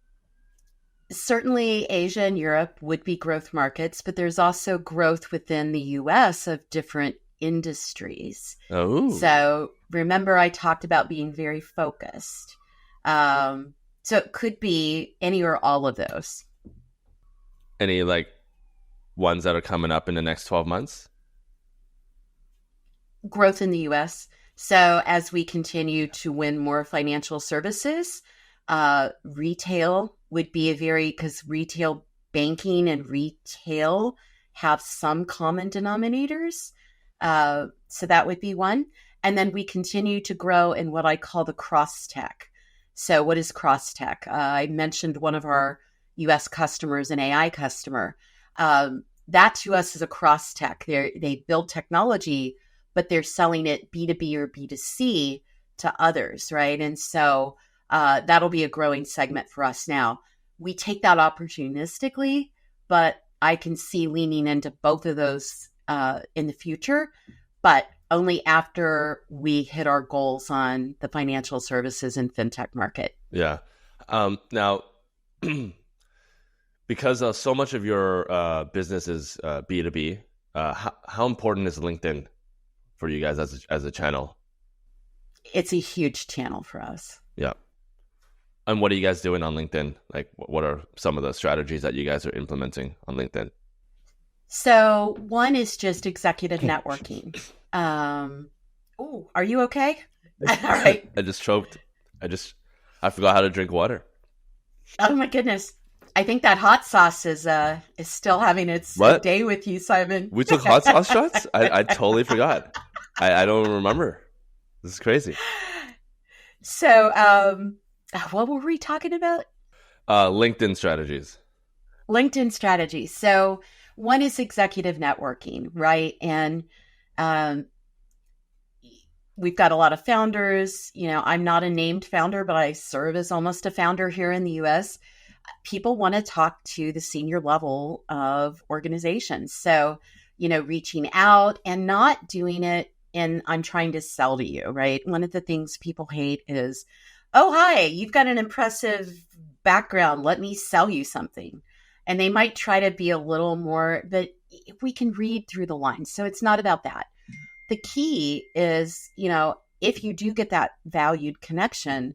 Certainly, Asia and Europe would be growth markets, but there's also growth within the US of different industries. Oh, So remember, I talked about being very focused. So it could be any or all of those. any like ones that are coming up in the next 12 months? Growth in the US. So as we continue to win more financial services, retail would be because retail banking and retail have some common denominators. So that would be one. And then we continue to grow in what I call the cross tech. So what is cross tech? I mentioned one of our US customers, an AI customer. That to us is a cross tech. They build technology, but they're selling it B2B or B2C to others, right? And so that'll be a growing segment for us now. We take that opportunistically, but I can see leaning into both of those in the future, but only after we hit our goals on the financial services and fintech market. Yeah. Now, because so much of your business is B2B, how important is LinkedIn for you guys as a channel? It's a huge channel for us. Yeah. And what are you guys doing on LinkedIn? Like, what are some of the strategies that you guys are implementing on LinkedIn? So one is just executive networking. Oh, are you okay? All right. I just choked. I forgot how to drink water. Oh my goodness. I think that hot sauce is still having its What? day with you, Simon. We took hot sauce shots? I totally forgot. I don't remember. This is crazy. So, what were we talking about? LinkedIn strategies. LinkedIn strategy. So one is executive networking, right? And we've got a lot of founders. I'm not a named founder, but I serve as almost a founder here in the US. People want to talk to the senior level of organizations. So, reaching out and not doing it in, I'm trying to sell to you, right? One of the things people hate is, oh, hi, you've got an impressive background. Let me sell you something. And they might try to be a little more, but we can read through the lines. So it's not about that. The key is, if you do get that valued connection,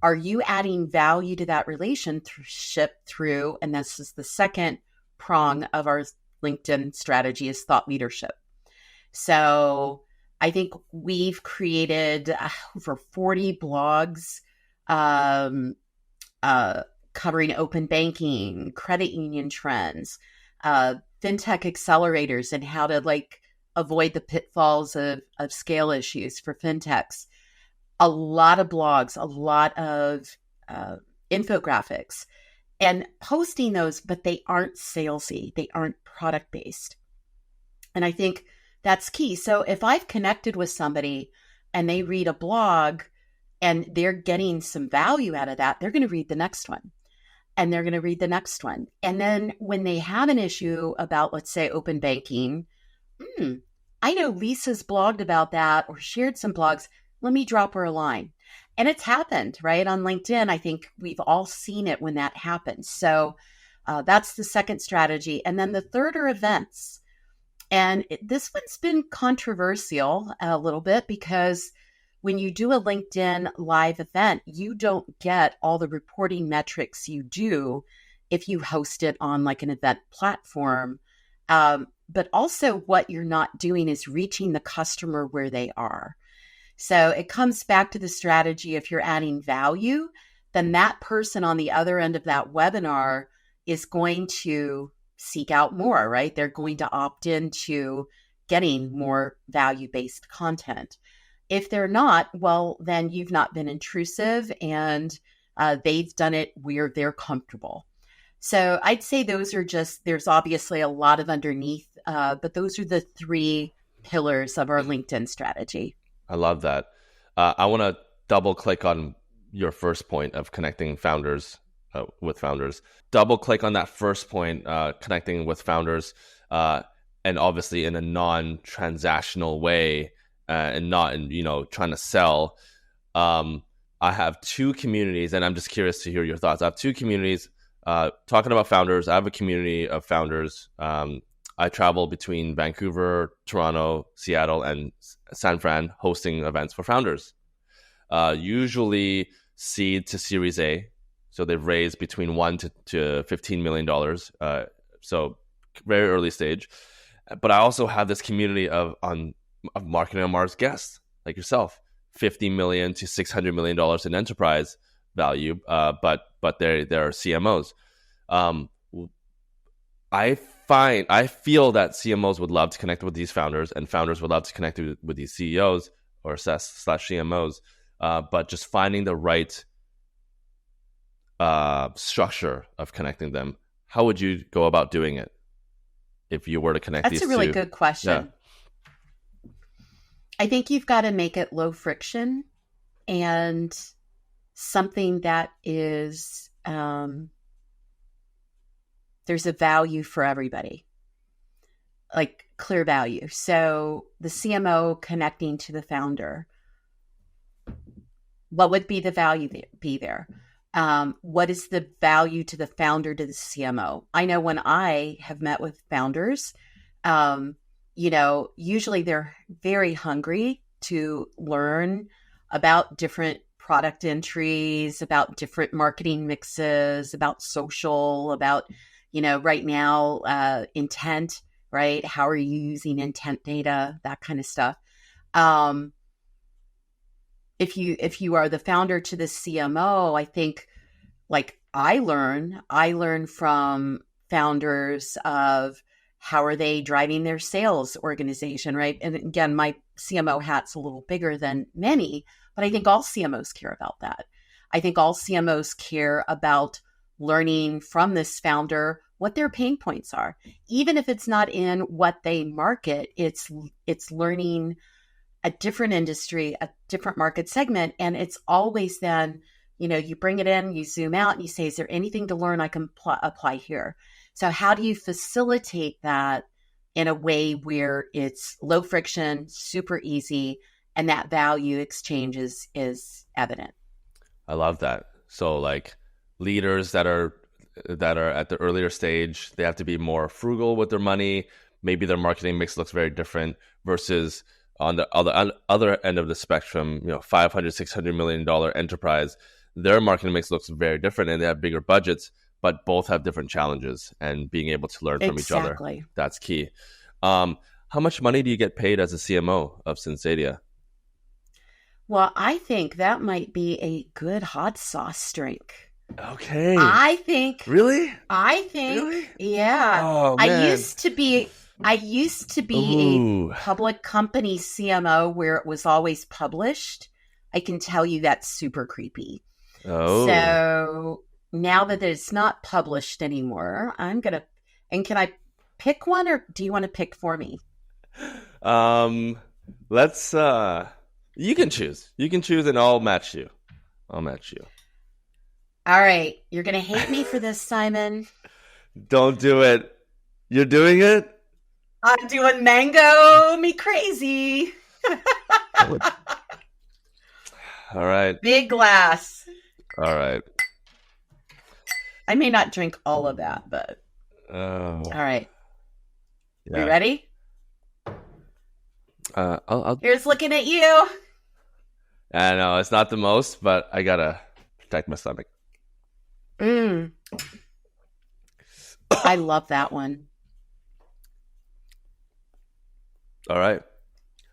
are you adding value to that relationship through, and this is the second prong of our LinkedIn strategy, is thought leadership. So I think we've created over 40 blogs covering open banking, credit union trends, fintech accelerators, and how to avoid the pitfalls of scale issues for fintechs. a lot of blogs, a lot of uh, infographics, and posting those, but they aren't salesy. They aren't product based. And I think that's key. So if I've connected with somebody and they read a blog and they're getting some value out of that, they're going to read the next one and they're going to read the next one. And then when they have an issue about, let's say, open banking, I know Lisa's blogged about that or shared some blogs. Let me drop her a line. And it's happened, right? On LinkedIn, I think we've all seen it when that happens. So that's the second strategy. And then the third are events. And this one's been controversial a little bit because when you do a LinkedIn live event, you don't get all the reporting metrics you do if you host it on like an event platform. But also, what you're not doing is reaching the customer where they are. So it comes back to the strategy. If you're adding value, then that person on the other end of that webinar is going to seek out more, right? They're going to opt into getting more value-based content. If they're not, well, then you've not been intrusive and they've done it where they're comfortable. So I'd say those are just, there's obviously a lot of underneath, but those are the three pillars of our LinkedIn strategy. I love that. I want to double click on your first point of connecting founders with founders. Double click on that first point, connecting with founders, and obviously in a non-transactional way, and not in trying to sell. I have two communities, and I'm just curious to hear your thoughts. I have two communities talking about founders. I have a community of founders. I travel between Vancouver, Toronto, Seattle, and San Fran hosting events for founders. Usually seed to Series A. So they've raised between $1 to $15 million. So very early stage. But I also have this community of Marketing on Mars guests like yourself, $50 million to $600 million in enterprise value. But they're CMOs. I feel that CMOs would love to connect with these founders, and founders would love to connect with these CEOs or CMOs, but just finding the right structure of connecting them. How would you go about doing it if you were to connect these two? That's a really good question. Yeah. I think you've got to make it low friction and something that is there's a value for everybody, like clear value. So the CMO connecting to the founder, what would be the value be there? What is the value to the founder, to the CMO? I know when I have met with founders, usually they're very hungry to learn about different product entries, about different marketing mixes, about social, about, right now, intent, right? How are you using intent data, that kind of stuff. If you are the founder to the CMO, I think like I learn from founders of how are they driving their sales organization, right? And again, my CMO hat's a little bigger than many, but I think all CMOs care about that. I think all CMOs care about learning from this founder what their pain points are. Even if it's not in what they market, it's learning a different industry, a different market segment. And it's always then, you bring it in, you zoom out and you say, is there anything to learn I can apply here? So how do you facilitate that in a way where it's low friction, super easy, and that value exchange is evident? I love that. So like leaders that are at the earlier stage, they have to be more frugal with their money. Maybe their marketing mix looks very different versus on the other end of the spectrum, $500, $600 million enterprise, their marketing mix looks very different and they have bigger budgets, but both have different challenges, and being able to learn from each other. That's key. How much money do you get paid as a CMO of Sensedia? Well, I think that might be a good hot sauce drink. Okay. Really? Yeah. Oh, man. I used to be a public company CMO where it was always published. I can tell you that's super creepy. Oh. So now that it's not published anymore, and can I pick one or do you want to pick for me? Um, let's you can choose. You can choose and I'll match you. I'll match you. All right. You're going to hate me for this, Simon. Don't do it. You're doing it? I'm doing Mango Me Crazy. All right. Big glass. All right. I may not drink all of that, but Oh. all right. Yeah. You ready? I'll Here's looking at you. I know it's not the most, but I gotta protect my stomach. I love that one. All right.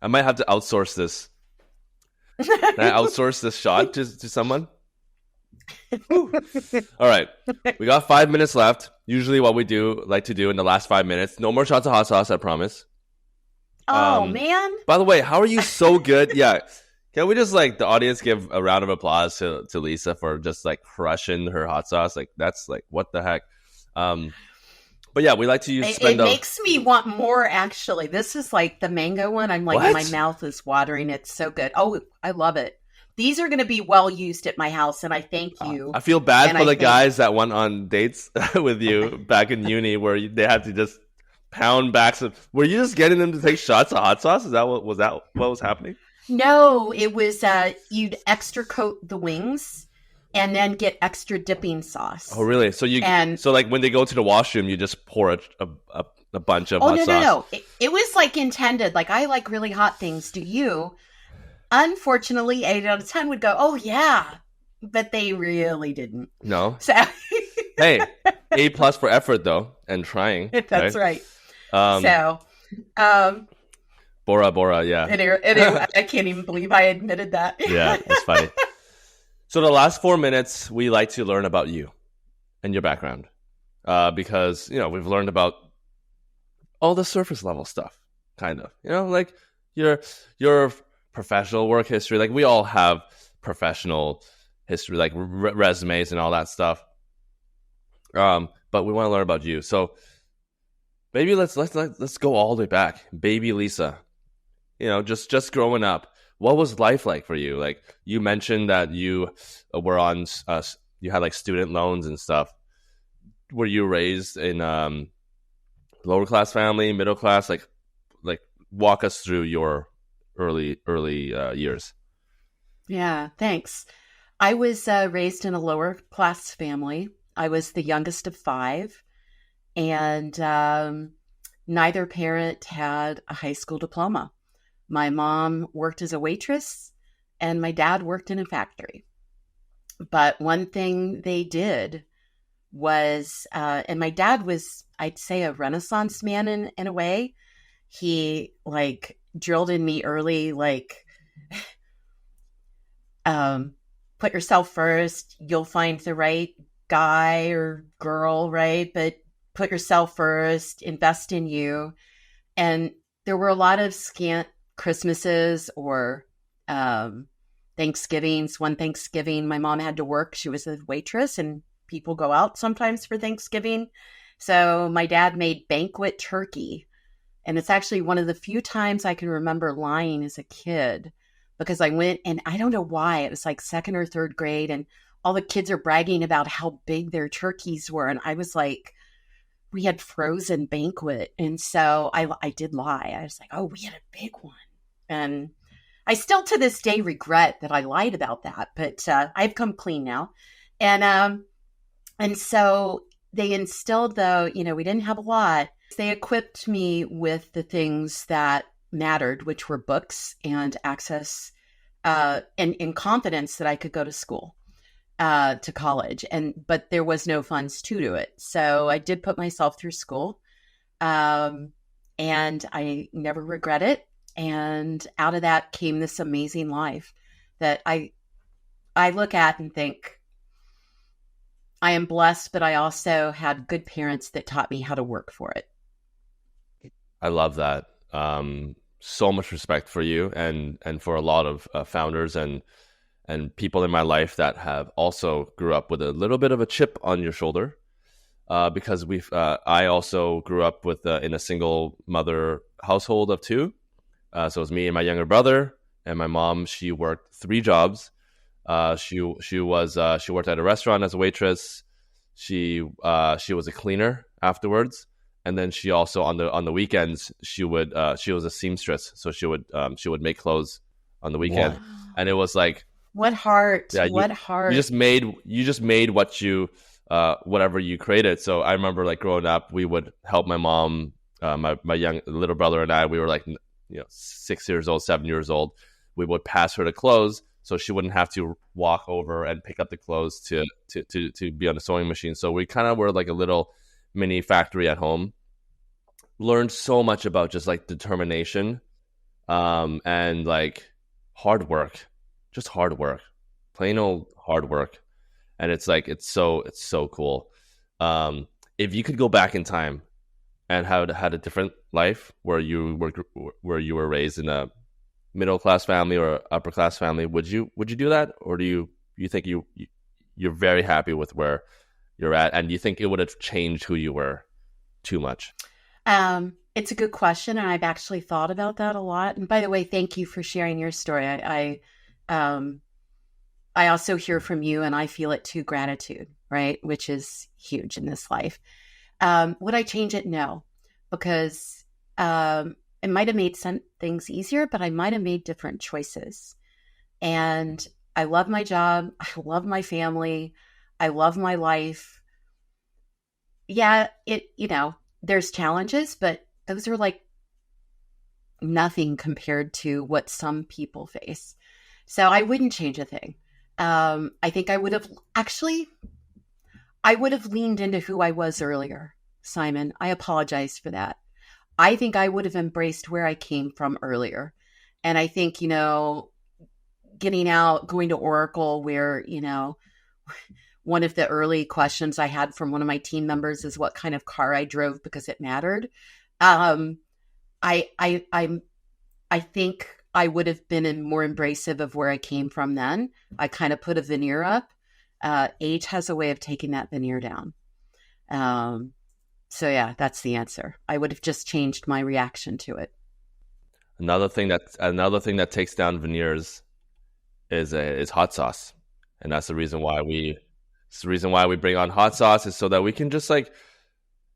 I might have to outsource this. Can I outsource this shot to someone? Whew. All right. We got 5 minutes left. Usually what we like to do in the last 5 minutes. No more shots of hot sauce, I promise. Oh, man. By the way, how are you so good? Yeah. Can we just the audience give a round of applause to Lisa for just crushing her hot sauce? That's what the heck? But yeah, we like to use It makes me want more, actually. This is the mango one. I'm What? my mouth is watering. It's so good. Oh, I love it. These are going to be well used at my house, and I thank you. I feel bad And for I the think- guys that went on dates with you back in uni where they had to just pound back some. Were you just getting them to take shots of hot sauce? Is that what was happening? No, it was you'd extra coat the wings and then get extra dipping sauce. Oh, really? So when they go to the washroom, you just pour a bunch of hot sauce. No. It was intended. I like really hot things. Do you? Unfortunately, 8 out of 10 would go, oh, yeah. But they really didn't. No. So Hey, A+ for effort though, and trying. that's right. Bora, yeah. Anyway, I can't even believe I admitted that. Yeah, that's funny. So the last 4 minutes, we like to learn about you and your background, because we've learned about all the surface level stuff, kind of. Your professional work history. We all have professional history, resumes and all that stuff. But we want to learn about you. So maybe let's go all the way back, baby Lisa. Just growing up. What was life like for you? You mentioned that you were on, you had student loans and stuff. Were you raised in lower class family, middle class? Walk us through your early years. Yeah, thanks. I was raised in a lower class family. I was the youngest of 5, and neither parent had a high school diploma. My mom worked as a waitress, and my dad worked in a factory. But one thing they did was, and my dad was, I'd say, a Renaissance man in a way. He drilled in me early, put yourself first. You'll find the right guy or girl, right? But put yourself first, invest in you. And there were a lot of scant Christmases or Thanksgivings. One Thanksgiving, my mom had to work. She was a waitress, and people go out sometimes for Thanksgiving. So my dad made banquet turkey. And it's actually one of the few times I can remember lying as a kid, because I went, and I don't know why, it was 2nd or 3rd grade, and all the kids are bragging about how big their turkeys were. And I was we had frozen banquet. And so I did lie. I was oh, we had a big one. And I still to this day regret that I lied about that, but I've come clean now. And so they instilled, though, we didn't have a lot. They equipped me with the things that mattered, which were books and access and confidence that I could go to school, to college. But there was no funds to do it. So I did put myself through school, and I never regret it. And out of that came this amazing life that I look at and think, I am blessed, but I also had good parents that taught me how to work for it. I love that. So much respect for you and for a lot of founders and and people in my life that have also grew up with a little bit of a chip on your shoulder. Because I also grew up with in a single mother household of two. So it was me and my younger brother, and my mom. She worked 3 jobs. She worked at a restaurant as a waitress. She was a cleaner afterwards, and then she also on the weekends she was a seamstress, so she would make clothes on the weekend, Wow. and it was like, What heart. yeah, What you heart. just made what you whatever you created. So I remember like growing up, we would help my mom, my young little brother and I. We were like 6 years old, 7 years old. We would pass her the clothes so she wouldn't have to walk over and pick up the clothes to be on the sewing machine. So we kind of were like a little mini factory at home. Learned so much about just like determination, and like hard work, just hard work, plain old hard work. And it's like it's so cool. If you could go back in time and had a different life where you were raised in a middle class family or upper class family, would you do that, or do you think you're very happy with where you're at, and you think it would have changed who you were too much? It's a good question, and I've actually thought about that a lot. And by the way, thank you for sharing your story. Um, I also hear from you, and I feel it too. Gratitude, right, which is huge in this life. Would I change it? No, because it might have made some things easier, but I might have made different choices. And I love my job. I love my family. I love my life. Yeah, there's challenges, but those are like nothing compared to what some people face. So I wouldn't change a thing. I think I would have leaned into who I was earlier, Simon. I apologize for that. I think I would have embraced where I came from earlier. And I think, getting out, going to Oracle, where, one of the early questions I had from one of my team members is what kind of car I drove because it mattered. Um, I think I would have been more embracive of where I came from then. I kind of put a veneer up. Age has a way of taking that veneer down. Um, so yeah, that's the answer. I would have just changed my reaction to it. Another thing that takes down veneers is hot sauce, and that's the reason why we bring on hot sauce, is so that we can just like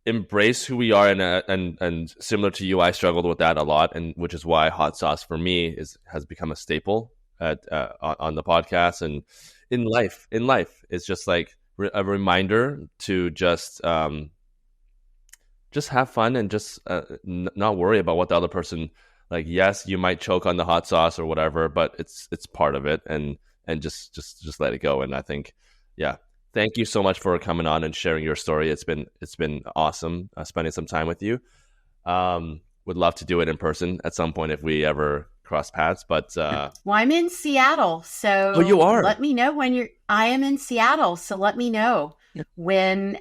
embrace who we are. And similar to you, I struggled with that a lot, and which is why hot sauce for me has become a staple on the podcast and in life. It's just like a reminder to just have fun and just not worry about what the other person, like. Yes, you might choke on the hot sauce or whatever, but it's part of it, and just let it go. And I think, yeah, thank you so much for coming on and sharing your story. It's been awesome spending some time with you. Would love to do it in person at some point if we ever cross paths. But Well, I'm in Seattle, oh, you so are. let me know when you're. I am in Seattle, so let me know when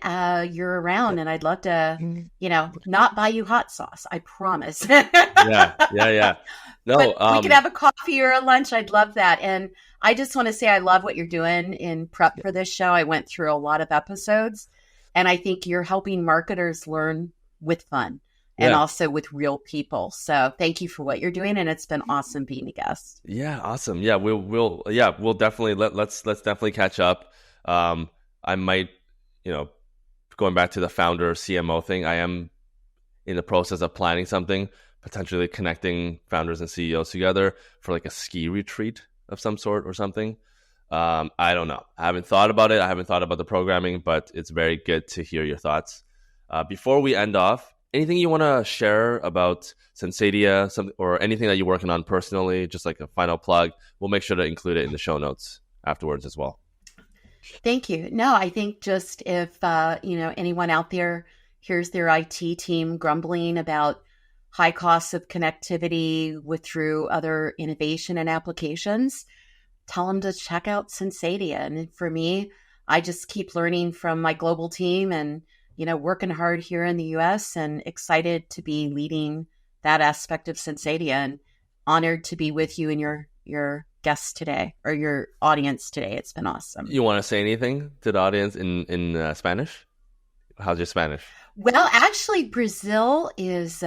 you're around, and I'd love to, not buy you hot sauce. I promise. Yeah, yeah, yeah. No, But we could have a coffee or a lunch. I'd love that. And I just want to say I love what you're doing in prep for this show. I went through a lot of episodes, and I think you're helping marketers learn with fun and yeah. also with real people. So thank you for what you're doing, and it's been awesome being a guest. Yeah, awesome. Yeah, we'll definitely let's definitely catch up. I might, you know, going back to the founder CMO thing, I am in the process of planning something, potentially connecting founders and CEOs together for like a ski retreat of some sort or something. I don't know. I haven't thought about it. I haven't thought about the programming, but it's very good to hear your thoughts. Before we end off, anything you want to share about Sensedia, or anything that you're working on personally, just like a final plug? We'll make sure to include it in the show notes afterwards as well. Thank you. No, I think just if anyone out there hears their IT team grumbling about high costs of connectivity with through other innovation and applications, tell them to check out Sensedia. And for me, I just keep learning from my global team and working hard here in the U.S. and excited to be leading that aspect of Sensedia and honored to be with you in your your guests today or your audience today. It's been awesome. You want to say anything to the audience in Spanish? How's your Spanish? Well, actually, Brazil is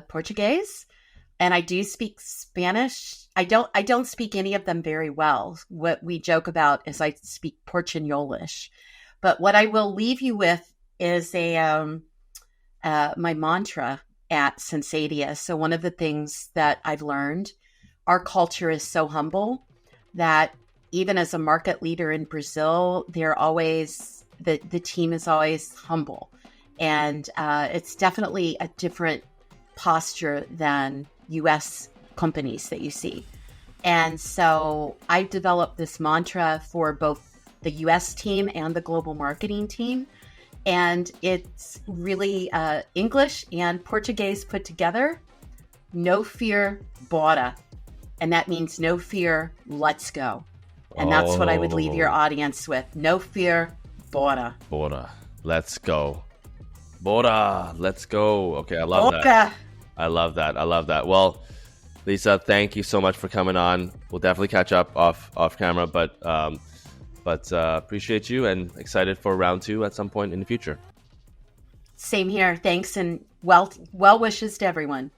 Portuguese, and I do speak Spanish. I don't speak any of them very well. What we joke about is I speak Portugnolish. But what I will leave you with is my mantra at Sensedia. So one of the things that I've learned, our culture is so humble that even as a market leader in Brazil, they're always the team is always humble, and it's definitely a different posture than U.S. companies that you see. And so I developed this mantra for both the U.S. team and the global marketing team. And it's really English and Portuguese put together. No fear, bora. And that means no fear, let's go. And that's what I would leave your audience with. No fear, bora. Bora. Let's go. Bora. Let's go. Okay, I love Bora. that. I love that. Well, Lisa, thank you so much for coming on. We'll definitely catch up off camera, but appreciate you and excited for round 2 at some point in the future. Same here. Thanks, and well wishes to everyone.